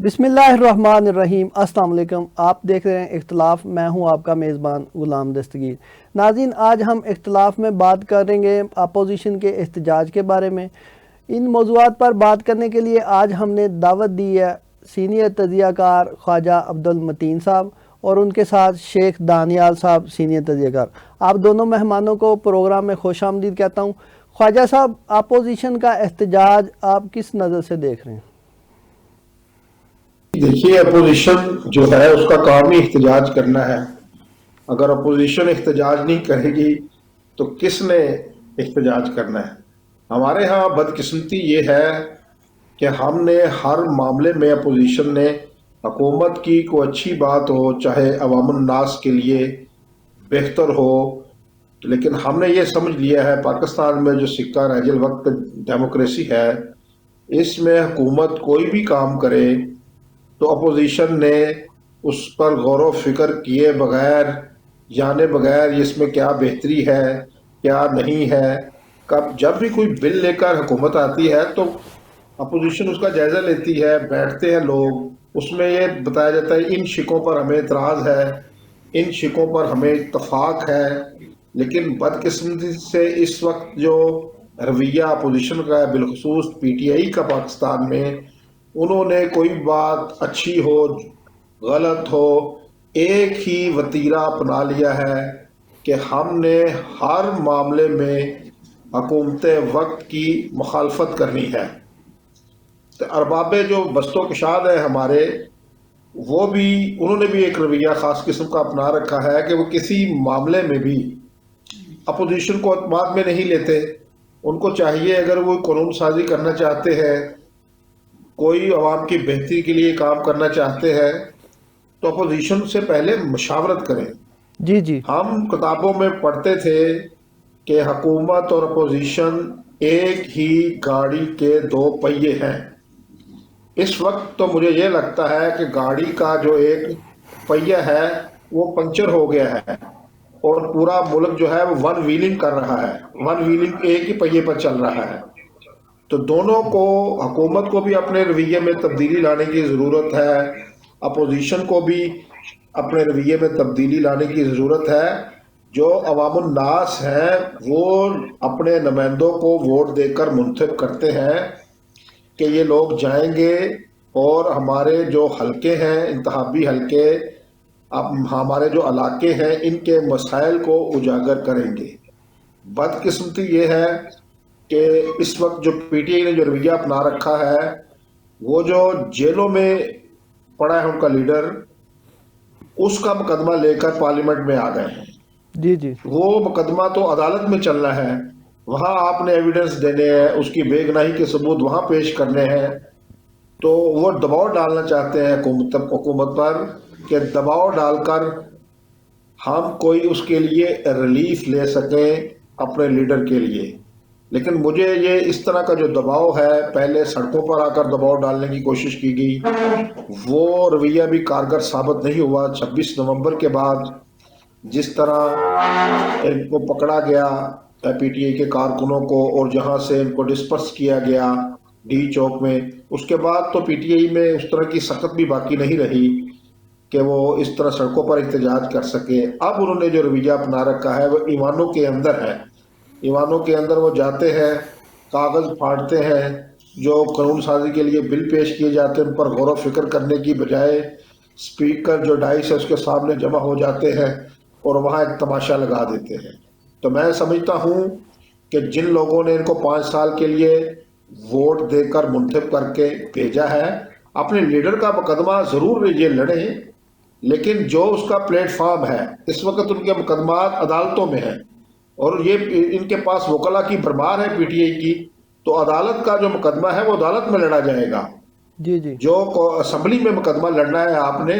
بسم اللہ الرحمن الرحیم۔ السلام علیکم، آپ دیکھ رہے ہیں اختلاف۔ میں ہوں آپ کا میزبان غلام دستگیر۔ ناظرین، آج ہم اختلاف میں بات کریں گے اپوزیشن کے احتجاج کے بارے میں۔ ان موضوعات پر بات کرنے کے لیے آج ہم نے دعوت دی ہے سینئر تجزیہ کار خواجہ عبدالمتین صاحب اور ان کے ساتھ شیخ دانیال صاحب سینئر تجزیہ کار۔ آپ دونوں مہمانوں کو پروگرام میں خوش آمدید کہتا ہوں۔ خواجہ صاحب، اپوزیشن کا احتجاج آپ کس نظر سے دیکھ رہے ہیں؟ دیکھیے، اپوزیشن جو ہے اس کا کام ہی احتجاج کرنا ہے۔ اگر اپوزیشن احتجاج نہیں کرے گی تو کس نے احتجاج کرنا ہے؟ ہمارے ہاں بدقسمتی یہ ہے کہ ہم نے ہر معاملے میں اپوزیشن نے حکومت کی کوئی اچھی بات ہو، چاہے عوام الناس کے لیے بہتر ہو، لیکن ہم نے یہ سمجھ لیا ہے پاکستان میں جو سکہ رہج الوقت ڈیموکریسی ہے، اس میں حکومت کوئی بھی کام کرے تو اپوزیشن نے اس پر غور و فکر کیے بغیر، جانے بغیر اس میں کیا بہتری ہے کیا نہیں ہے، جب بھی کوئی بل لے کر حکومت آتی ہے تو اپوزیشن اس کا جائزہ لیتی ہے، بیٹھتے ہیں لوگ، اس میں یہ بتایا جاتا ہے ان شقوں پر ہمیں اعتراض ہے، ان شقوں پر ہمیں اتفاق ہے۔ لیکن بدقسمتی سے اس وقت جو رویہ اپوزیشن کا ہے، بالخصوص پی ٹی آئی کا پاکستان میں، انہوں نے کوئی بات اچھی ہو غلط ہو ایک ہی وتیرہ اپنا لیا ہے کہ ہم نے ہر معاملے میں حکومت وقت کی مخالفت کرنی ہے۔ تو ارباب جو بست و کشاد ہیں ہمارے، وہ بھی انہوں نے بھی ایک رویہ خاص قسم کا اپنا رکھا ہے کہ وہ کسی معاملے میں بھی اپوزیشن کو اعتماد میں نہیں لیتے۔ ان کو چاہیے اگر وہ قانون سازی کرنا چاہتے ہیں، کوئی عوام کی بہتری کے لیے کام کرنا چاہتے ہیں، تو اپوزیشن سے پہلے مشاورت کریں۔ جی جی ہم کتابوں میں پڑھتے تھے کہ حکومت اور اپوزیشن ایک ہی گاڑی کے دو پہیے ہیں۔ اس وقت تو مجھے یہ لگتا ہے کہ گاڑی کا جو ایک پہیہ ہے وہ پنچر ہو گیا ہے اور پورا ملک جو ہے وہ ون ویلنگ کر رہا ہے، ون ویلنگ ایک ہی پہیے پر چل رہا ہے۔ تو دونوں کو، حکومت کو بھی اپنے رویے میں تبدیلی لانے کی ضرورت ہے، اپوزیشن کو بھی اپنے رویے میں تبدیلی لانے کی ضرورت ہے۔ جو عوام الناس ہیں وہ اپنے نمائندوں کو ووٹ دے کر منتخب کرتے ہیں کہ یہ لوگ جائیں گے اور ہمارے جو حلقے ہیں، انتخابی حلقے، اب ہمارے جو علاقے ہیں، ان کے مسائل کو اجاگر کریں گے۔ بدقسمتی یہ ہے کہ اس وقت جو پی ٹی آئی نے جو رویہ اپنا رکھا ہے، وہ جو جیلوں میں پڑا ہے ان کا لیڈر، اس کا مقدمہ لے کر پارلیمنٹ میں آ گئے ہیں۔ جی جی وہ مقدمہ تو عدالت میں چلنا ہے، وہاں آپ نے ایویڈنس دینے ہیں، اس کی بے گناہی کے ثبوت وہاں پیش کرنے ہیں۔ تو وہ دباؤ ڈالنا چاہتے ہیں حکومت پر کہ دباؤ ڈال کر ہم کوئی اس کے لیے ریلیف لے سکیں اپنے لیڈر کے لیے۔ لیکن مجھے یہ اس طرح کا جو دباؤ ہے، پہلے سڑکوں پر آ کر دباؤ ڈالنے کی کوشش کی گئی، وہ رویہ بھی کارگر ثابت نہیں ہوا۔ 26 نومبر کے بعد جس طرح ان کو پکڑا گیا پی ٹی آئی کے کارکنوں کو اور جہاں سے ان کو ڈسپرس کیا گیا ڈی چوک میں، اس کے بعد تو پی ٹی آئی میں اس طرح کی سخت بھی باقی نہیں رہی کہ وہ اس طرح سڑکوں پر احتجاج کر سکے۔ اب انہوں نے جو رویہ اپنا رکھا ہے وہ ایوانوں کے اندر ہے، ایوانوں کے اندر وہ جاتے ہیں، کاغذ پھاڑتے ہیں، جو قانون سازی کے لیے بل پیش کیے جاتے ہیں ان پر غور و فکر کرنے کی بجائے اسپیکر جو ڈائس ہے اس کے سامنے جمع ہو جاتے ہیں اور وہاں ایک تماشا لگا دیتے ہیں۔ تو میں سمجھتا ہوں کہ جن لوگوں نے ان کو 5 سال کے لیے ووٹ دے کر منتخب کر کے بھیجا ہے، اپنے لیڈر کا مقدمہ ضرور یہ لڑیں، لیکن جو اس کا پلیٹ فارم ہے، اس وقت ان کے مقدمات عدالتوں میں ہیں اور یہ ان کے پاس وکلا کی بھرمار ہے پی ٹی آئی کی، تو عدالت کا جو مقدمہ ہے وہ عدالت میں لڑا جائے گا۔ جی جی جو اسمبلی میں مقدمہ لڑنا ہے آپ نے،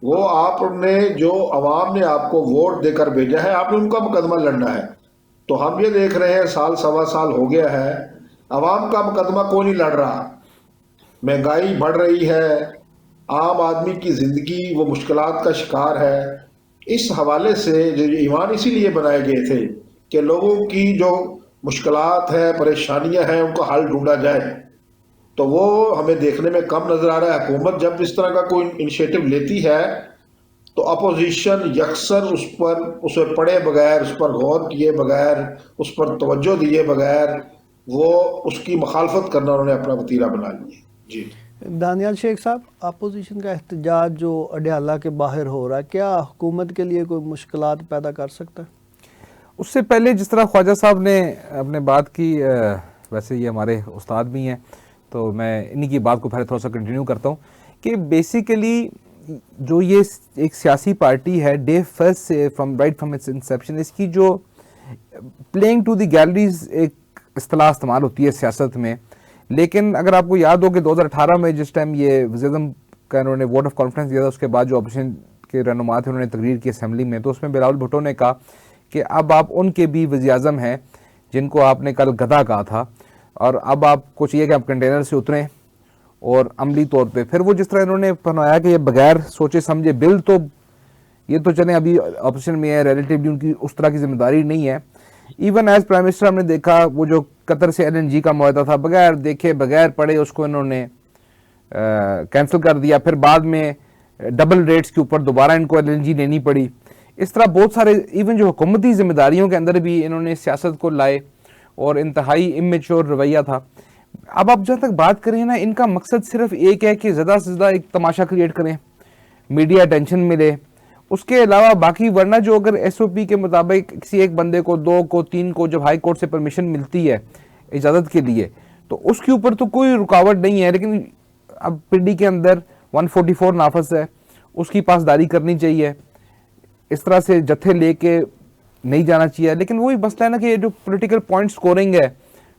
وہ آپ نے جو عوام نے آپ کو ووٹ دے کر بھیجا ہے، آپ نے ان کا مقدمہ لڑنا ہے۔ تو ہم یہ دیکھ رہے ہیں سال سوا سال ہو گیا ہے، عوام کا مقدمہ کوئی نہیں لڑ رہا۔ مہنگائی بڑھ رہی ہے، عام آدمی کی زندگی وہ مشکلات کا شکار ہے۔ اس حوالے سے جو ایوان اسی لیے بنائے گئے تھے کہ لوگوں کی جو مشکلات ہیں، پریشانیاں ہیں، ان کا حل ڈھونڈا جائے۔ تو وہ ہمیں دیکھنے میں کم نظر آ رہا ہے. حکومت جب اس طرح کا کوئی انیشیٹو لیتی ہے تو اپوزیشن یکسر اس پہ پڑھے بغیر، اس پر غور کیے بغیر، اس پر توجہ دیے بغیر وہ اس کی مخالفت کرنا انہوں نے اپنا وتیرہ بنا لیا. جی دانیال شیخ صاحب، اپوزیشن کا احتجاج جو اڈیالہ کے باہر ہو رہا ہے، کیا حکومت کے لیے کوئی مشکلات پیدا کر سکتا ہے؟ اس سے پہلے جس طرح خواجہ صاحب نے اپنے بات کی، ویسے یہ ہمارے استاد بھی ہیں تو میں انہی کی بات کو پہلے تھوڑا سا کنٹینیو کرتا ہوں کہ بیسیکلی جو یہ ایک سیاسی پارٹی ہے ڈے فرسٹ سے فرام اٹس انسیپشن، اس کی جو پلینگ ٹو دی گیلریز ایک اصطلاح استعمال ہوتی ہے سیاست میں. لیکن اگر آپ کو یاد ہو کہ 2018 میں جس ٹائم یہ وزیر اعظم کا انہوں نے ووٹ آف کانفیڈنس دیا تھا، اس کے بعد جو اپوزیشن کے رہنما تھے انہوں نے تقریر کی اسمبلی میں، تو اس میں بلاول بھٹو نے کہا کہ اب آپ ان کے بھی وزیر اعظم ہیں جن کو آپ نے کل گدھا کہا تھا، اور اب آپ کو چاہیے کہ آپ کنٹینر سے اتریں اور عملی طور پہ. پھر وہ جس طرح انہوں نے پہنایا کہ یہ بغیر سوچے سمجھے بل، تو یہ تو چلیں ابھی اپوزیشن میں ہے، ریلیٹیولی ان کی اس طرح کی ذمہ داری نہیں ہے. ایون ایز پرائم منسٹر ہم نے دیکھا وہ جو قطر سے LNG کا معاہدہ تھا، بغیر دیکھے بغیر پڑھے اس کو انہوں نے کینسل کر دیا. پھر بعد میں ڈبل ریٹس کے اوپر دوبارہ ان کو LNG لینی پڑی. اس طرح بہت سارے ایون جو حکومتی ذمہ داریوں کے اندر بھی انہوں نے سیاست کو لائے اور انتہائی امیچور رویہ تھا. اب آپ جہاں تک بات کریں نا، ان کا مقصد صرف ایک ہے کہ زیادہ سے زیادہ ایک تماشا کریٹ کریں، میڈیا اٹینشن ملے. اس کے علاوہ باقی ورنہ جو اگر SOP کے مطابق کسی ایک بندے کو، 2 کو، 3 کو جب ہائی کورٹ سے پرمیشن ملتی ہے اجازت کے لیے، تو اس کے اوپر تو کوئی رکاوٹ نہیں ہے. لیکن اب پنڈی کے اندر 144 نافذ ہے، اس کی پاسداری کرنی چاہیے. اس طرح سے جتھے لے کے نہیں جانا چاہیے. لیکن وہی مسئلہ ہے نا کہ جو پولیٹیکل پوائنٹ سکورنگ ہے،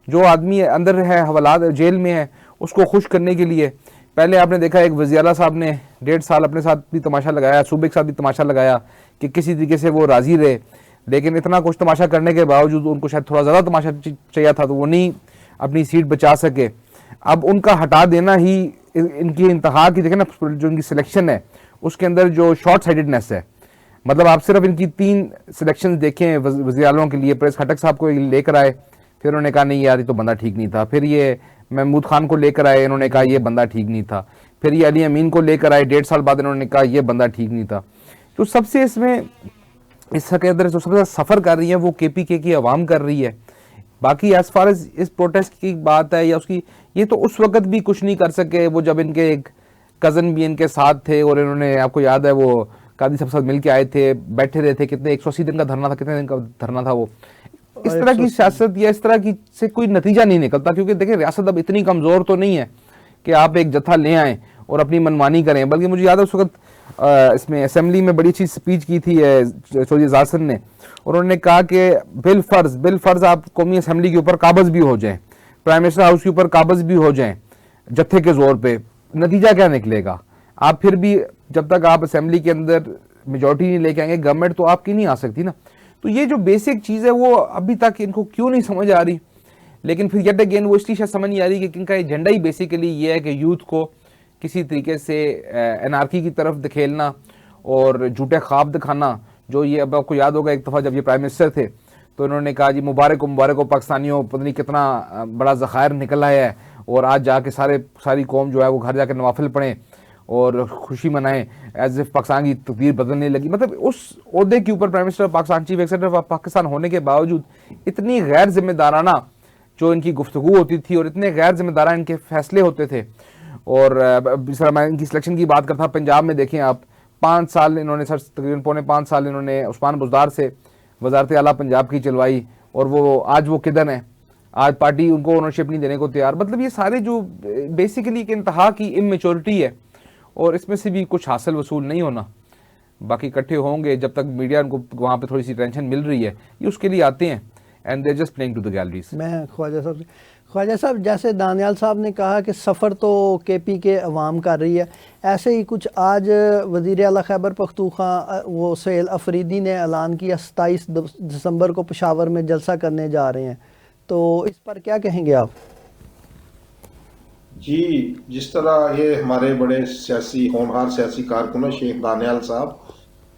جو آدمی اندر ہے حوالات جیل میں ہے، اس کو خوش کرنے کے لیے پہلے آپ نے دیکھا ایک وزیر اعلیٰ صاحب نے 1.5 سال اپنے ساتھ بھی تماشا لگایا، صوبے کے ساتھ بھی تماشا لگایا کہ کسی طریقے سے وہ راضی رہے. لیکن اتنا کچھ تماشا کرنے کے باوجود ان کو شاید تھوڑا زیادہ تماشا چاہیے تھا، تو وہ نہیں اپنی سیٹ بچا سکے. اب ان کا ہٹا دینا ہی ان کی انتہا کی، دیکھیں نا جو ان کی سلیکشن ہے اس کے اندر جو شارٹ سائیڈڈنیس ہے. مطلب آپ صرف ان کی 3 سلیکشن دیکھیں وزیر اعلیٰ کے لیے. پریس کھٹک صاحب کو لے کر آئے، پھر انہوں نے کہا نہیں یار یہ تو بندہ ٹھیک نہیں تھا. پھر یہ محمود خان کو لے کر آئے، انہوں نے کہا یہ بندہ ٹھیک نہیں تھا. پھر یہ علی امین کو لے کر آئے 1.5 سال بعد، انہوں نے کہا یہ بندہ ٹھیک نہیں تھا. تو سب سے اس میں اس کے اندر جو سب سے سفر کر رہی ہے وہ KPK کی عوام کر رہی ہے. باقی ایز فار ایز اس پروٹیسٹ کی بات ہے یا اس کی، یہ تو اس وقت بھی کچھ نہیں کر سکے. وہ جب ان کے ایک کزن بھی ان کے ساتھ تھے اور انہوں نے، آپ کو یاد ہے وہ قاضی صاحب ساتھ مل کے آئے تھے، بیٹھے رہے تھے، کتنے 180 دن کا دھرنا تھا، کتنے دن کا دھرنا تھا وہ. اس طرح کی سیاست یا اس طرح کی سے کوئی نتیجہ نہیں نکلتا، کیونکہ دیکھیں ریاست اب اتنی کمزور تو نہیں ہے کہ آپ ایک جتھا لے آئیں اور اپنی منمانی کریں. بلکہ مجھے یاد ہے اس وقت اس میں اسمبلی میں بڑی اچھی سپیچ کی تھی چودھری اعزاز نے، اور انہوں نے کہا کہ بالفرض آپ قومی اسمبلی کے اوپر قابض بھی ہو جائیں، پرائم منسٹر ہاؤس کے اوپر قابض بھی ہو جائیں جتھے کے زور پہ، نتیجہ کیا نکلے گا؟ آپ پھر بھی جب تک آپ اسمبلی کے اندر میجورٹی نہیں لے کے آئیں گے، گورنمنٹ تو آپ کی نہیں آ سکتی نا. تو یہ جو بیسک چیز ہے وہ ابھی تک ان کو کیوں نہیں سمجھ آ رہی. لیکن پھر یٹ اگین وہ اس لیے شاید سمجھ نہیں آ رہی کہ ان کا ایجنڈا ہی بیسیکلی یہ ہے کہ یوتھ کو کسی طریقے سے انارکی کی طرف دکھیلنا اور جھوٹے خواب دکھانا. جو یہ اب آپ کو یاد ہوگا ایک دفعہ جب یہ پرائم منسٹر تھے تو انہوں نے کہا جی مبارک ہو پاکستانیوں، پتہ نہیں کتنا بڑا ذخائر نکل آیا ہے، اور آج جا کے ساری قوم جو ہے وہ گھر جا کے نوافل پڑھیں اور خوشی منائیں، ایز اف پاکستان کی تقدیر بدلنے لگی. مطلب اس عہدے کے اوپر prime minister Pakistan, chief executive of Pakistan ہونے کے باوجود اتنی غیر ذمہ دارانہ جو ان کی گفتگو ہوتی تھی اور اتنے غیر ذمہ دارانہ ان کے فیصلے ہوتے تھے. اور جس طرح میں ان کی سلیکشن کی بات کرتا ہوں، پنجاب میں دیکھیں آپ 5 سال انہوں نے، تقریباً 4.5 سال انہوں نے عثمان بزدار سے وزارت اعلیٰ پنجاب کی چلوائی، اور وہ آج وہ کدھر ہیں؟ آج پارٹی ان کو اونرشپ نہیں دینے کو تیار. مطلب یہ سارے جو بیسیکلی ایک انتہا کی امیچورٹی ہے، اور اس میں سے بھی کچھ حاصل وصول نہیں ہونا. باقی اکٹھے ہوں گے جب تک میڈیا ان کو وہاں پہ تھوڑی سی ٹینشن مل رہی ہے، یہ اس کے لیے آتے ہیں and they just playing to the galleries. میں خواجہ صاحب جیسے دانیال صاحب نے کہا کہ سفر تو KPK عوام کر رہی ہے، ایسے ہی کچھ آج وزیر اعلیٰ خیبر پختونخوا وہ سہیل افریدی نے اعلان کیا 27 دسمبر کو پشاور میں جلسہ کرنے جا رہے ہیں، تو اس پر کیا کہیں گے آپ؟ جی، جس طرح یہ ہمارے بڑے سیاسی ہونہار سیاسی کارکن ہیں شیخ دانیال صاحب،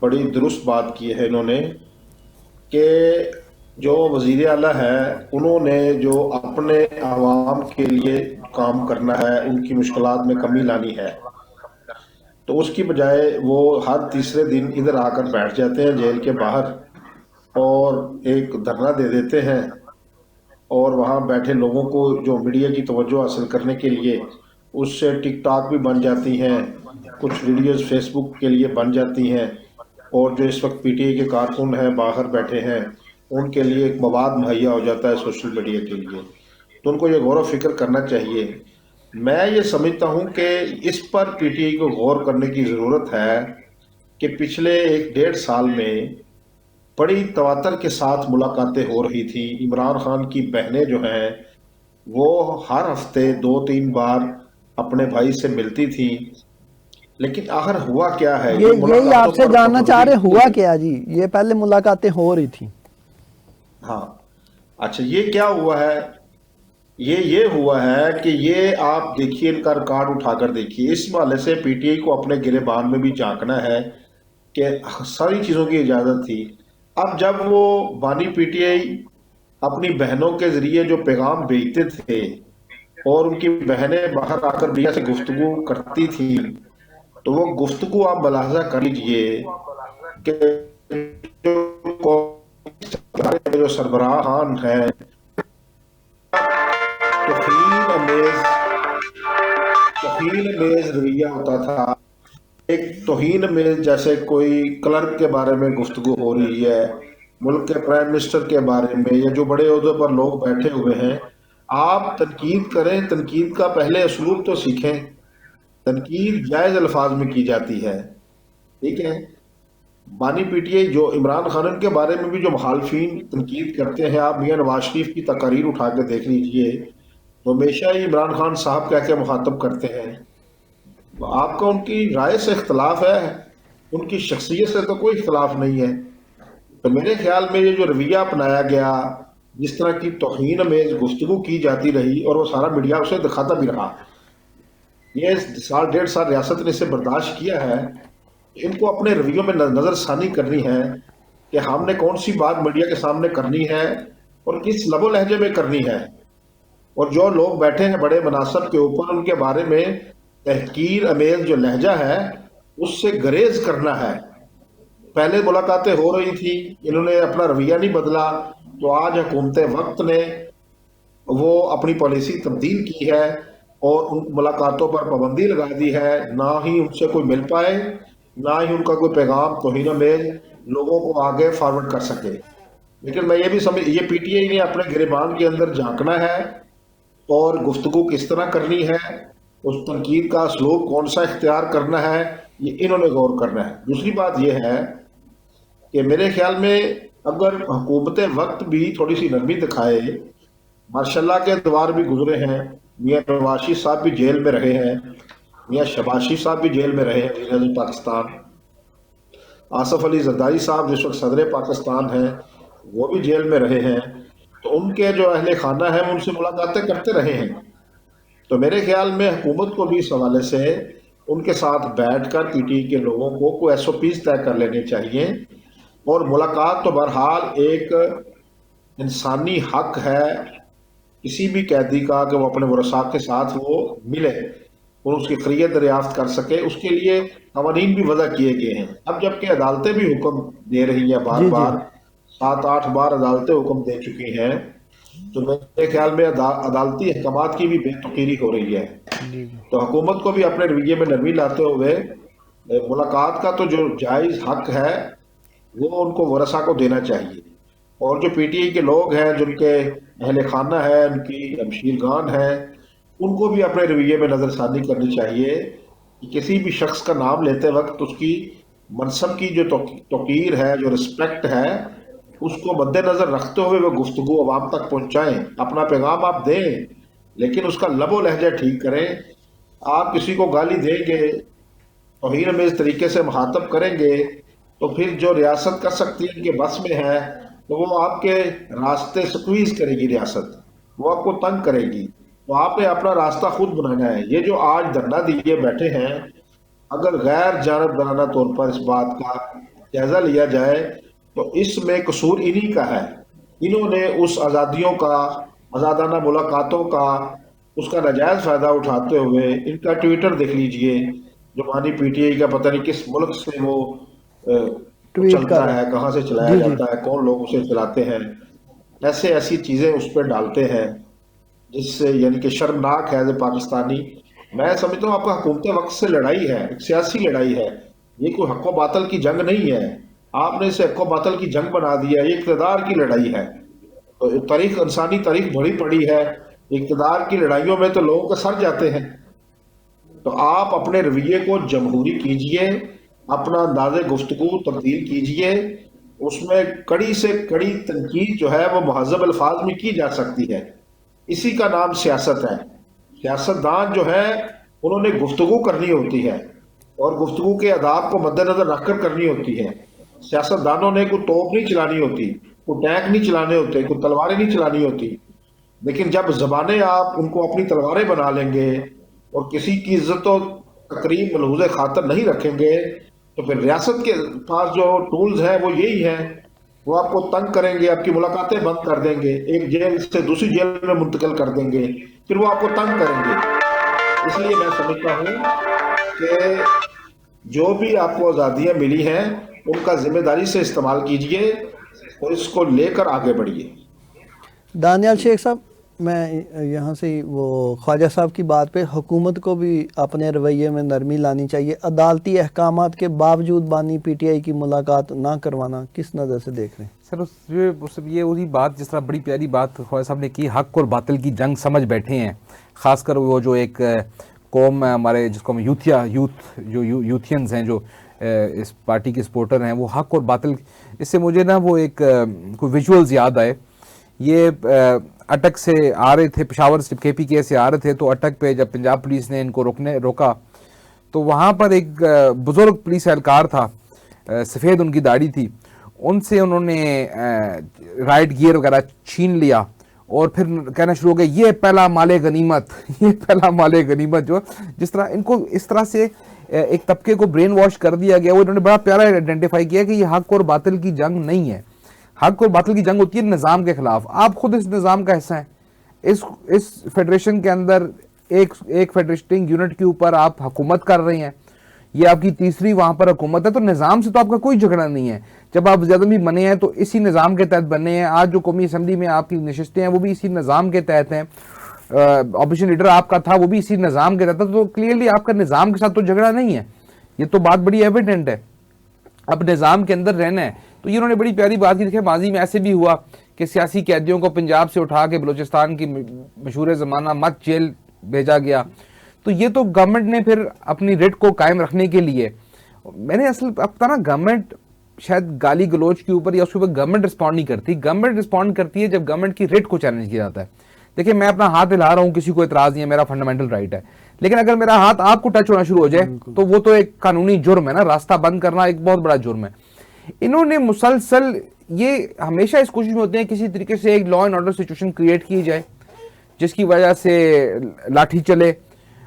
بڑی درست بات کی ہے انہوں نے کہ جو وزیر اعلیٰ ہے انہوں نے جو اپنے عوام کے لیے کام کرنا ہے، ان کی مشکلات میں کمی لانی ہے، تو اس کی بجائے وہ ہر تیسرے دن ادھر آ کر بیٹھ جاتے ہیں جیل کے باہر اور ایک دھرنا دے دیتے ہیں، اور وہاں بیٹھے لوگوں کو جو میڈیا کی توجہ حاصل کرنے کے لیے اس سے ٹک ٹاک بھی بن جاتی ہیں، کچھ ویڈیوز فیس بک کے لیے بن جاتی ہیں، اور جو اس وقت پی ٹی آئی کے کارکن ہیں باہر بیٹھے ہیں ان کے لیے ایک مواد مہیا ہو جاتا ہے سوشل میڈیا کے لیے۔ تو ان کو یہ غور و فکر کرنا چاہیے۔ میں یہ سمجھتا ہوں کہ اس پر پی ٹی آئی کو غور کرنے کی ضرورت ہے کہ پچھلے 1 ڈیڑھ سال میں بڑی تواتر کے ساتھ ملاقاتیں ہو رہی تھی۔ عمران خان کی بہنیں جو ہیں وہ ہر ہفتے 2 3 بار اپنے بھائی سے ملتی تھیں، لیکن آخر ہوا کیا ہے؟ یہی ملاقاتوں آپ سے پر جاننا چاہ رہے پابندی ہوا کیا جی؟ یہ پہلے ملاقاتیں ہو رہی تھیں۔ ہاں، اچھا یہ کیا ہوا ہے؟ یہ ہوا ہے کہ یہ آپ دیکھیے، ان کا ریکارڈ اٹھا کر دیکھیے، اس حوالے سے پی ٹی آئی کو اپنے گریبان میں بھی جھانکنا ہے کہ ساری چیزوں کی اجازت تھی۔ اب جب وہ بانی پی ٹی آئی اپنی بہنوں کے ذریعے جو پیغام بھیجتے تھے اور ان کی بہنیں باہر آ کر میڈیا سے گفتگو کرتی تھیں، تو وہ گفتگو آپ ملاحظہ کر لیجئے کہ جو سربراہان ہیں توہین امیز رویہ ہوتا تھا، ایک توہین امیز، جیسے کوئی کلرک کے بارے میں گفتگو ہو رہی ہے، ملک کے پرائم منسٹر کے بارے میں، یا جو بڑے عہدے پر لوگ بیٹھے ہوئے ہیں۔ آپ تنقید کریں، تنقید کا پہلے اسلوب تو سیکھیں۔ تنقید جائز الفاظ میں کی جاتی ہے، ٹھیک ہے؟ بانی پی ٹی آئی جو عمران خان کے بارے میں بھی جو مخالفین تنقید کرتے ہیں، آپ میاں نواز شریف کی تقاریر اٹھا کے دیکھ لیجئے تو ہمیشہ ہی عمران خان صاحب کہہ کے مخاطب کرتے ہیں۔ آپ کا ان کی رائے سے اختلاف ہے، ان کی شخصیت سے تو کوئی اختلاف نہیں ہے۔ تو میرے خیال میں یہ جو رویہ اپنایا گیا، جس طرح کی توہین امیز گفتگو کی جاتی رہی اور وہ سارا میڈیا اسے دکھاتا بھی رہا، یہ 1.5 سال ریاست نے اسے برداشت کیا ہے۔ ان کو اپنے رویوں میں نظر ثانی کرنی ہے کہ ہم نے کون سی بات میڈیا کے سامنے کرنی ہے اور کس لب و لہجے میں کرنی ہے، اور جو لوگ بیٹھے ہیں بڑے مناصب کے اوپر ان کے بارے میں تحقیر امیز جو لہجہ ہے اس سے گریز کرنا ہے۔ پہلے ملاقاتیں ہو رہی تھی، انہوں نے اپنا رویہ نہیں بدلا، تو آج حکومت وقت نے وہ اپنی پالیسی تبدیل کی ہے اور ان ملاقاتوں پر پابندی لگا دی ہے، نہ ہی ان سے کوئی مل پائے، نہ ہی ان کا کوئی پیغام توہین امیز لوگوں کو آگے فارورڈ کر سکے۔ لیکن میں یہ بھی سمجھ، یہ پی ٹی آئی نے اپنے گریبان کے اندر جھانکنا ہے اور گفتگو کس طرح کرنی ہے، اس تنقید کا اسلوب کون سا اختیار کرنا ہے، یہ انہوں نے غور کرنا ہے۔ دوسری بات یہ ہے کہ میرے خیال میں اگر حکومت وقت بھی تھوڑی سی نرمی دکھائے، ماشاءاللہ کے ادوار بھی گزرے ہیں، میاں نواز شریف صاحب بھی جیل میں رہے ہیں، میاں شہباز شریف صاحب بھی جیل میں رہے ہیں، وزیر اعظم پاکستان، آصف علی زرداری صاحب جس وقت صدر پاکستان ہیں وہ بھی جیل میں رہے ہیں، تو ان کے جو اہل خانہ ہیں ان سے ملاقاتیں کرتے رہے ہیں۔ تو میرے خیال میں حکومت کو بھی اس حوالے سے ان کے ساتھ بیٹھ کر پی ٹی آئی کے لوگوں کو کوئی ایس او پیز طے کر لینے چاہیے، اور ملاقات تو بہرحال ایک انسانی حق ہے کسی بھی قیدی کا کہ وہ اپنے ورثاء کے ساتھ وہ ملے اور اس کی خیریت دریافت کر سکے، اس کے لیے قوانین بھی وضع کیے گئے ہیں۔ اب جبکہ عدالتیں بھی حکم دے رہی ہیں، بار جی جی بار 7 8 بار عدالتیں حکم دے چکی ہیں، تو میرے خیال میں عدالتی احکامات کی بھی بے تقیری ہو رہی ہے۔ جی تو حکومت کو بھی اپنے رویے میں نرمی لاتے ہوئے ملاقات کا تو جو جائز حق ہے وہ ان کو ورثاء کو دینا چاہیے، اور جو پی ٹی آئی کے لوگ ہیں، جن کے اہل خانہ ہیں، ان کی ہمشیرگان ہیں، ان کو بھی اپنے رویے میں نظر ثانی کرنی چاہیے کہ کسی بھی شخص کا نام لیتے وقت اس کی منصب کی جو توقیر ہے، جو رسپیکٹ ہے، اس کو مد نظر رکھتے ہوئے وہ گفتگو عوام تک پہنچائیں، اپنا پیغام آپ دیں، لیکن اس کا لب و لہجہ ٹھیک کریں۔ آپ کسی کو گالی دیں گے، توہین امیز طریقے سے مخاطب کریں گے، تو پھر جو ریاست کر سکتی ہے ان کے بس میں ہے، تو وہ آپ کے راستے سکویز کرے گی، ریاست وہ آپ کو تنگ کرے گی، تو آپ نے اپنا راستہ خود بنانا ہے۔ یہ جو آج دھرنا دیے بیٹھے ہیں، اگر غیر جانبدارانہ طور پر اس بات کا جائزہ لیا جائے تو اس میں قصور انہی کا ہے، انہوں نے اس آزادیوں کا، آزادانہ ملاقاتوں کا، اس کا ناجائز فائدہ اٹھاتے ہوئے، ان کا ٹویٹر دیکھ لیجئے جو مانی پی ٹی آئی کا پتہ نہیں کس ملک سے وہ ٹویٹ کر چلتا رہے ہے، ہیں. کہاں سے چلایا جی جی. جاتا ہے، کون لوگ اسے چلاتے ہیں، ایسی چیزیں اس پہ ڈالتے ہیں جس سے یعنی کہ شرمناک ہے ایز اے پاکستانی. میں سمجھتا ہوں آپ کا حکومت وقت سے لڑائی ہے، ایک سیاسی لڑائی ہے، یہ کوئی حق و باطل کی جنگ نہیں ہے. آپ نے اسے حق و باطل کی جنگ بنا دیا، یہ اقتدار کی لڑائی ہے. تاریخ، انسانی تاریخ بڑی پڑی ہے، اقتدار کی لڑائیوں میں تو لوگوں کے سر جاتے ہیں. تو آپ اپنے رویے کو جمہوری کیجئے، اپنا انداز گفتگو تبدیل کیجئے، اس میں کڑی سے کڑی تنقید جو ہے وہ مہذب الفاظ میں کی جا سکتی ہے. اسی کا نام سیاست ہے. سیاستدان جو ہے انہوں نے گفتگو کرنی ہوتی ہے، اور گفتگو کے آداب کو مد نظر رکھ کر کرنی ہوتی ہے. سیاستدانوں نے کوئی توپ نہیں چلانی ہوتی، کوئی ٹینک نہیں چلانے ہوتے، کوئی تلواریں نہیں چلانی ہوتی. لیکن جب زبانیں آپ ان کو اپنی تلواریں بنا لیں گے اور کسی کی عزت و تکریم ملحوظ خاطر نہیں رکھیں گے، تو پھر ریاست کے پاس جو ٹولز ہیں وہ یہی ہیں. وہ آپ کو تنگ کریں گے، آپ کی ملاقاتیں بند کر دیں گے، ایک جیل سے دوسری جیل میں منتقل کر دیں گے، پھر وہ آپ کو تنگ کریں گے. اس لیے میں سمجھتا ہوں کہ جو بھی آپ کو آزادیاں ملی ہیں ان کا ذمہ داری سے استعمال کیجئے اور اس کو لے کر آگے بڑھیے. دانیال شیخ صاحب، میں یہاں سے وہ خواجہ صاحب کی بات پہ، حکومت کو بھی اپنے رویے میں نرمی لانی چاہیے. عدالتی احکامات کے باوجود بانی پی ٹی آئی کی ملاقات نہ کروانا کس نظر سے دیکھ رہے ہیں؟ سر یہ وہی بات جس طرح بڑی پیاری بات خواجہ صاحب نے کی، حق اور باطل کی جنگ سمجھ بیٹھے ہیں. خاص کر وہ جو ایک قوم ہمارے جس کو ہم یوتھینز ہیں، جو اس پارٹی کے سپورٹر ہیں، وہ حق اور باطل، اس سے مجھے نا وہ ایک کوئی ویژولز یاد آئے. یہ اٹک سے آ رہے تھے، پشاور سے کے پی کے سے آ رہے تھے، تو اٹک پہ جب پنجاب پولیس نے ان کو روکا تو وہاں پر ایک بزرگ پولیس اہلکار تھا، سفید ان کی داڑھی تھی. ان سے انہوں نے رائٹ گیئر وغیرہ چھین لیا اور پھر کہنا شروع ہو گیا یہ پہلا مال غنیمت، یہ پہلا مال غنیمت. جو جس طرح ان کو اس طرح سے ایک طبقے کو برین واش کر دیا گیا، وہ انہوں نے بڑا پیارا آئیڈینٹیفائی کیا کہ یہ حق اور باطل کی جنگ نہیں ہے. حق اور باطل کی جنگ ہوتی ہے نظام کے خلاف. آپ خود اس نظام کا حصہ ہیں. اس فیڈریشن کے اندر ایک فیڈریشننگ یونٹ کے اوپر آپ حکومت کر رہے ہیں، یہ آپ کی تیسری وہاں پر حکومت ہے. تو نظام سے تو آپ کا کوئی جھگڑا نہیں ہے. جب آپ زیادہ بھی بنے ہیں تو اسی نظام کے تحت بنے ہیں. آج جو قومی اسمبلی میں آپ کی نشستیں ہیں وہ بھی اسی نظام کے تحت ہیں. اپوزیشن لیڈر آپ کا تھا وہ بھی اسی نظام کے تحت ہے. تو کلیئرلی آپ کا نظام کے ساتھ تو جھگڑا نہیں ہے. یہ تو بات بڑی ایویڈنٹ ہے. اب نظام کے اندر رہنا ہے. تو یہ انہوں نے بڑی پیاری بات کی. دیکھیں ماضی میں ایسے بھی ہوا کہ سیاسی قیدیوں کو پنجاب سے اٹھا کے بلوچستان کی مشہور زمانہ مت جیل بھیجا گیا. تو یہ تو گورنمنٹ نے پھر اپنی ریٹ کو قائم رکھنے کے لیے، میں نے اصل اب پتا نا گورنمنٹ شاید گالی گلوچ کے اوپر یا اس کے اوپر گورنمنٹ رسپونڈ نہیں کرتی. گورنمنٹ رسپونڈ کرتی ہے جب گورنمنٹ کی ریٹ کو چیلنج کیا جاتا ہے. دیکھیں میں اپنا ہاتھ ہلا رہا ہوں، کسی کو اعتراض نہیں ہے، میرا فنڈامنٹل رائٹ ہے. لیکن اگر میرا ہاتھ آپ کو ٹچ ہونا شروع ہو جائے تو وہ تو ایک قانونی جرم ہے نا. راستہ بند کرنا ایک بہت بڑا جرم ہے. انہوں نے مسلسل یہ ہمیشہ اس کوشش میں ہوتے ہیں کسی طریقے سے ایک law and order situation create کی جائے جس کی وجہ سے لاٹھی چلے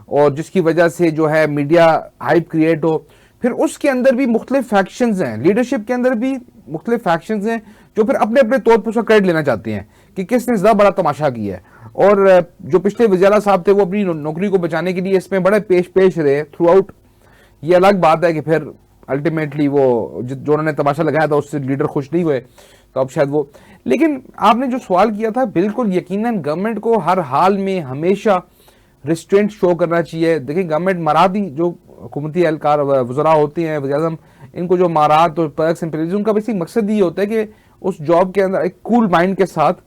اور جس کی وجہ سے جو ہے میڈیا ہائپ کریٹ ہو. پھر اس کے اندر بھی مختلف فیکشنز ہیں، لیڈرشپ کے اندر بھی مختلف فیکشنز ہیں جو پھر اپنے اپنے طور پر اس کا کریڈٹ لینا چاہتے ہیں کہ کس نے زیادہ بڑا تماشا کیا ہے. اور جو پچھلے وزیر اعلیٰ صاحب تھے وہ اپنی نوکری کو بچانے کے لیے اس میں بڑے پیش رہے تھرو آؤٹ. یہ الگ بات ہے کہ پھر الٹیمیٹلی وہ جو انہوں نے تماشا لگایا تھا اس سے لیڈر خوش نہیں ہوئے تو اب شاید وہ. لیکن آپ نے جو سوال کیا تھا بالکل یقیناً گورنمنٹ کو ہر حال میں ہمیشہ ریسٹرینٹ شو کرنا چاہیے. دیکھیں گورنمنٹ مرادی جو حکومتی اہلکار وزراء ہوتے ہیں، وزیر اعظم، ان کو جو مارات اور پرکس اینڈ پریویلیجز، ان کا بیسک مقصد یہ ہوتا ہے کہ اس جاب کے اندر ایک کول مائنڈ کے ساتھ.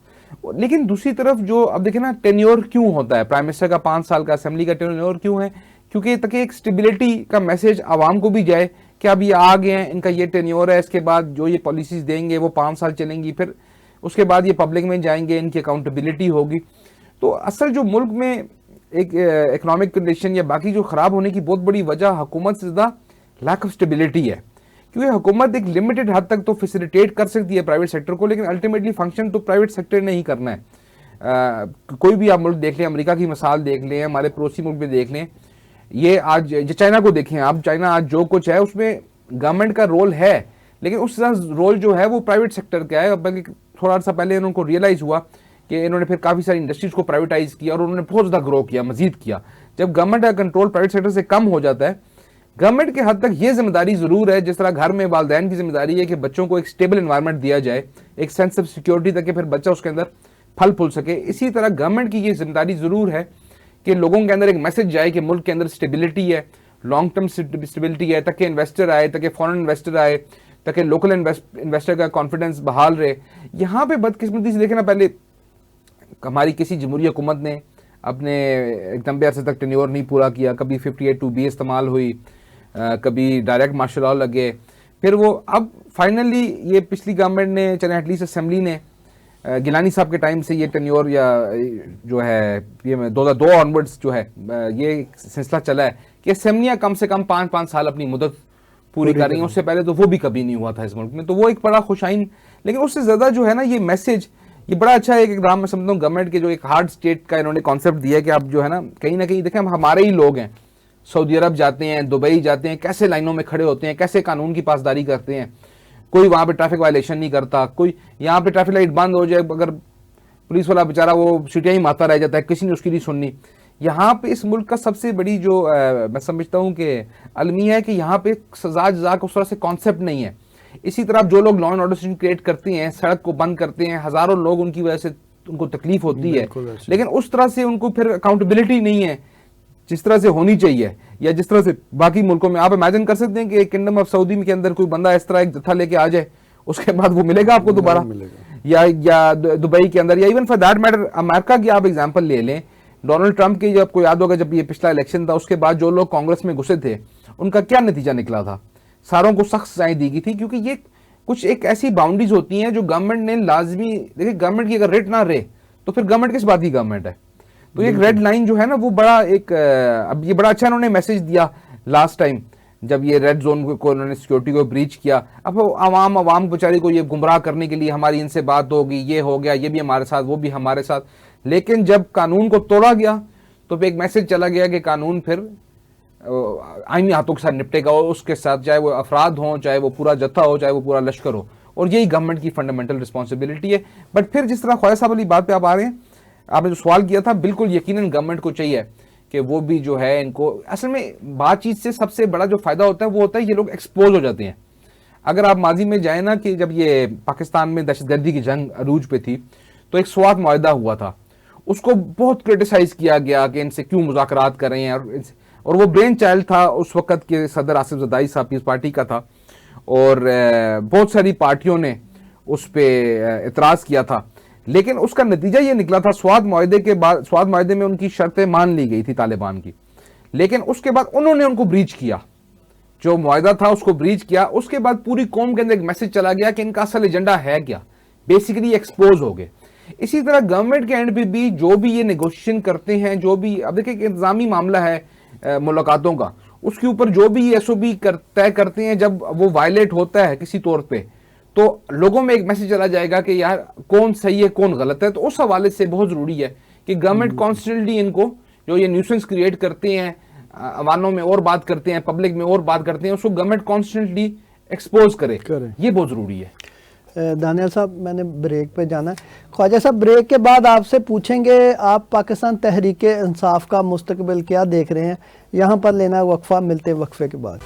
لیکن دوسری طرف جو اب دیکھیں نا ٹینیور کیوں ہوتا ہے، پرائم منسٹر کا 5 سال کا، اسمبلی کا ٹینیور کیوں ہے؟ کیونکہ تاکہ ایک اسٹیبلٹی کا میسج عوام کو بھی جائے کہ اب یہ آ گئے ہیں، ان کا یہ ٹینیور ہے، اس کے بعد جو یہ پالیسیز دیں گے وہ 5 سال چلیں گی، پھر اس کے بعد یہ پبلک میں جائیں گے، ان کی اکاؤنٹیبلٹی ہوگی. تو اصل جو ملک میں ایک اکنامک کنڈیشن یا باقی جو خراب ہونے کی بہت بڑی وجہ حکومت سے زیادہ لیک آف اسٹیبلٹی ہے. کیونکہ حکومت ایک لمیٹڈ حد تک تو فیسیلیٹیٹ کر سکتی ہے پرائیویٹ سیکٹر کو، لیکن الٹیمیٹلی فنکشن تو پرائیویٹ سیکٹر نے ہی کرنا ہے. کوئی بھی آپ ملک دیکھ لیں، امریکہ کی مثال دیکھ لیں، ہمارے پڑوسی ملک بھی دیکھ لیں. یہ آج چائنا کو دیکھیں آپ، چائنا آج جو کچھ ہے اس میں گورنمنٹ کا رول ہے، لیکن اس طرح رول جو ہے وہ پرائیویٹ سیکٹر کا ہے، بلکہ تھوڑا سا پہلے ان کو ریئلائز ہوا کہ انہوں نے پھر کافی ساری انڈسٹریز کو پرائیویٹائز کیا اور انہوں نے بہت زیادہ گرو کیا، مزید کیا. جب گورنمنٹ کا کنٹرول پرائیویٹ سیکٹر سے کم ہو جاتا ہے، گورنمنٹ کے حد تک یہ ذمہ داری ضرور ہے، جس طرح گھر میں والدین کی ذمہ داری ہے کہ بچوں کو ایک سٹیبل انوائرمنٹ دیا جائے، ایک سینس آف سیکیورٹی تک کہ پھر بچہ اس کے اندر پھل پھول سکے. اسی طرح گورنمنٹ کی یہ ذمہ داری ضرور ہے کہ لوگوں کے اندر ایک میسج جائے کہ ملک کے اندر سٹیبلٹی ہے، لانگ ٹرم سٹیبلٹی ہے، تاکہ انویسٹر آئے، تاکہ فورن انویسٹر آئے، تاکہ لوکل انویسٹر کا کانفیڈنس بحال رہے. یہاں پہ بدقسمتی سے دیکھنا، پہلے ہماری کسی جمہوری حکومت نے اپنے ایک لمبے عرصے تک ٹینیور نہیں پورا کیا، کبھی 58(2)B استعمال ہوئی، کبھی ڈائریکٹ مارشل لاء لگے، پھر وہ اب فائنلی یہ پچھلی گورنمنٹ نے چلے ایٹ لیسٹ اسمبلی نے گیلانی صاحب کے ٹائم سے یہ ٹینیور یا جو ہے 2002 آنورڈز جو ہے یہ سلسلہ چلا ہے کہ اسمبلیاں کم سے کم 5 سال اپنی مدت پوری کر رہی ہیں. اس سے پہلے تو وہ بھی کبھی نہیں ہوا تھا اس ملک میں، تو وہ ایک بڑا خوشائن. لیکن اس سے زیادہ جو ہے نا یہ میسج، یہ بڑا اچھا ایک اقدام میں سمجھتا ہوں گورنمنٹ کے جو ایک ہارڈ اسٹیٹ کا انہوں نے کانسیپٹ دیا ہے کہ اب جو ہے نا کہیں نہ کہیں دیکھیں ہم ہمارے ہی لوگ ہیں، سعودی عرب جاتے ہیں، دبئی جاتے ہیں، کیسے لائنوں میں کھڑے ہوتے ہیں، کیسے قانون کی پاسداری کرتے ہیں، کوئی وہاں پہ ٹریفک وائلیشن نہیں کرتا، کوئی یہاں پہ ٹریفک لائٹ بند ہو جائے اگر پولیس والا بیچارہ وہ سیٹیاں ہی مارتا رہ جاتا ہے، کسی نے اس کی نہیں سننی. یہاں پہ اس ملک کا سب سے بڑی جو میں سمجھتا ہوں کہ المیہ ہے کہ یہاں پہ سزا جزا کا اس طرح سے کانسیپٹ نہیں ہے. اسی طرح جو لوگ law and order situation create کرتے ہیں، سڑک کو بند کرتے ہیں، ہزاروں لوگ ان کی وجہ سے ان کو تکلیف ہوتی ہے، لیکن اس طرح سے ان کو پھر اکاؤنٹیبلٹی نہیں ہے جس طرح سے ہونی چاہیے، یا جس طرح سے باقی ملکوں میں. آپ امیجن کر سکتے ہیں کہ کنگڈم آف سعودی کے اندر کوئی بندہ اس طرح ایک جتھا لے کے آ جائے، اس کے بعد وہ ملے گا آپ کو دوبارہ؟ یا دبئی کے اندر، یا ایون فار دیٹ میٹر امریکہ کی آپ ایگزامپل لے لیں. ڈونلڈ ٹرمپ کی جب کو یاد ہوگا جب یہ پچھلا الیکشن تھا، اس کے بعد جو لوگ کانگریس میں گھسے تھے ان کا کیا نتیجہ نکلا تھا؟ ساروں کو سخت سزائیں دی گئی تھی، کیونکہ یہ کچھ ایک ایسی باؤنڈریز ہوتی ہیں جو گورنمنٹ نے لازمی، دیکھیں گورنمنٹ کی اگر ریٹ نہ رہے تو پھر گورنمنٹ کس بات کی گورنمنٹ ہے؟ تو ایک ریڈ لائن جو ہے نا وہ بڑا ایک اب یہ بڑا اچھا انہوں نے میسج دیا لاسٹ ٹائم جب یہ ریڈ زون کو انہوں نے سیکورٹی کو بریچ کیا. اب عوام بیچاری کو یہ گمراہ کرنے کے لیے ہماری ان سے بات ہوگی، یہ ہو گیا، یہ بھی ہمارے ساتھ، وہ بھی ہمارے ساتھ. لیکن جب قانون کو توڑا گیا تو پھر ایک میسج چلا گیا کہ قانون پھر آئینی ہاتھوں کے ساتھ نپٹے گا، اور اس کے ساتھ چاہے وہ افراد ہوں، چاہے وہ پورا جتھا ہو، چاہے وہ پورا لشکر ہو. اور یہی گورنمنٹ کی فنڈامنٹل رسپانسبلٹی ہے. بٹ پھر جس طرح خواجہ صاحب والی بات پہ آپ آ رہے ہیں، آپ نے جو سوال کیا تھا، بالکل یقیناً گورنمنٹ کو چاہیے کہ وہ بھی جو ہے ان کو، اصل میں بات چیت سے سب سے بڑا جو فائدہ ہوتا ہے وہ ہوتا ہے یہ لوگ ایکسپوز ہو جاتے ہیں. اگر آپ ماضی میں جائیں نا کہ جب یہ پاکستان میں دہشت گردی کی جنگ عروج پہ تھی تو ایک سوات معاہدہ ہوا تھا، اس کو بہت کرٹیسائز کیا گیا کہ ان سے کیوں مذاکرات کر رہے ہیں، اور وہ برین چائلڈ تھا اس وقت کے صدر آصف زرداری صاحب پیس پارٹی کا تھا، اور بہت ساری پارٹیوں نے اس پہ اعتراض کیا تھا. لیکن اس کا نتیجہ یہ نکلا تھا، سوات معاہدے میں ان کی شرطیں مان لی گئی تھی طالبان کی، لیکن اس کے بعد انہوں نے ان کو بریچ کیا، جو معاہدہ تھا اس کو بریچ کیا. اس کے بعد پوری قوم کے اندر ایک میسج چلا گیا کہ ان کا اصل ایجنڈا ہے کیا، بیسیکلی ایکسپوز ہو گئے. اسی طرح گورنمنٹ کے اینڈ پہ بھی جو بھی یہ نیگوشیشن کرتے ہیں، جو بھی اب دیکھیں کہ انتظامی معاملہ ہے ملاقاتوں کا، اس کے اوپر جو بھی ایس او بی طے کرتے ہیں، جب وہ وائلیٹ ہوتا ہے کسی طور پہ تو لوگوں میں ایک میسج چلا جائے گا کہ یار کون صحیح ہے کون غلط ہے. تو اس حوالے سے بہت ضروری ہے کہ گورنمنٹ کانسٹنٹلی ان کو جو یہ نیوسنس کریٹ کرتے ہیں، عواموں میں اور بات کرتے ہیں، پبلک میں اور بات کرتے ہیں، اس کو گورنمنٹ کانسٹنٹلی ایکسپوز کرے. یہ بہت ضروری ہے. دانیال صاحب میں نے بریک پہ جانا ہے. خواجہ صاحب بریک کے بعد آپ سے پوچھیں گے آپ پاکستان تحریک انصاف کا مستقبل کیا دیکھ رہے ہیں. یہاں پر لینا وقفہ، ملتے وقفے کے بعد.